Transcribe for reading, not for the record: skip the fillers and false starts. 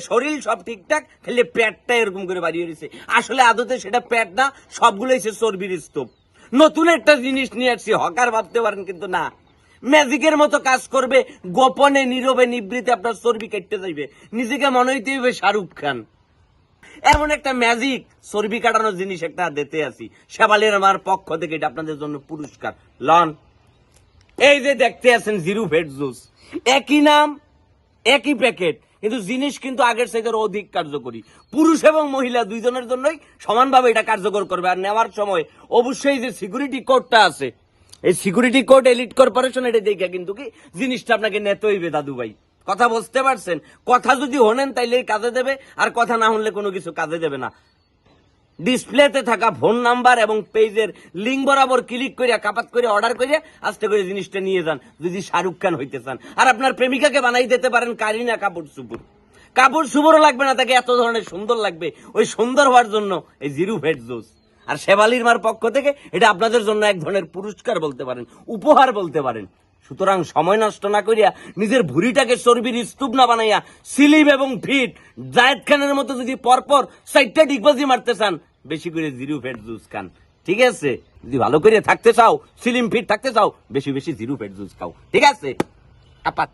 শরীর সব ঠিকঠাক, খালি পেটটা এরকম করে বাড়িয়ে দিয়েছে। আসলে আদতে সেটা পেট না, সবগুলো হচ্ছে চর্বির স্তূপ। নতুন একটা জিনিস নিয়ে আসছি, হকার ভাবতে পারেন, কিন্তু না, ম্যাজিকের মতো কাজ করবে। গোপনে নীরবে নিবৃতে আপনার চর্বি কেটে যাইবে, নিজেকে মনে হইতে হইবে শাহরুখ খান। এমন একটা ম্যাজিক চর্বি কাটানোর জিনিস একটা দিতে আসি শেফালির আমার পক্ষ থেকে, এটা আপনাদের জন্য পুরস্কার লন। এই যে দেখতে আছেন জিরো ফ্যাট জুস, একই নাম একই প্যাকেট, কিন্তু জিনিস কিন্তু আগের চাইতে অধিক কার্যকরী। পুরুষ এবং মহিলা দুইজনের জন্যই সমানভাবে এটা কার্যকর করবে। আর নেওয়ার সময় অবশ্যই যে সিকিউরিটি কোডটা আছে, এই সিকিউরিটি কোড এলিট কর্পোরেশন, এটা দেখে কিন্তু কি জিনিসটা আপনাকে নিতে হইবে দাদু ভাই। কথা বুঝতে পারছেন? কথা যদি হনেন তাইলে কাজে দেবে, আর কথা না হলে কোনো কিছু কাজে দেবে না। ডিসপ্লেতে থাকা ফোন নাম্বার এবং পেজের লিঙ্ক বরাবর ক্লিক করে কাপাত করে অর্ডার করে আস্তে করে জিনিসটা নিয়ে যান, যদি শাহরুখ খান হইতে চান। আর আপনার প্রেমিকাকে বানাই দিতে পারেন কারিনা কাপুর সুপুর। কাপুর সুপুরও লাগবে না, তাকে এত ধরনের সুন্দর লাগবে। ওই সুন্দর হওয়ার জন্য এই জিরো ফ্যাট জুস। আর শেফালির মার পক্ষ থেকে এটা আপনাদের জন্য এক ধরনের পুরস্কার বলতে পারেন, উপহার বলতে পারেন। সুতরাং সময় নষ্ট না করিয়া নিজের ভুঁড়িটাকে চর্বির স্তূপ না বানাইয়া স্লিম এবং ফিট জায়েদ খানের মতো যদি পরপর 4টা ডিগবাজি মারতে চান, বেশি করে জিরো ফ্যাট জুস খান, ঠিক আছে? যদি ভালো করে থাকতে চাও, স্লিম ফিট থাকতে চাও, বেশি বেশি জিরো ফ্যাট জুস খাও, ঠিক আছে? আপাত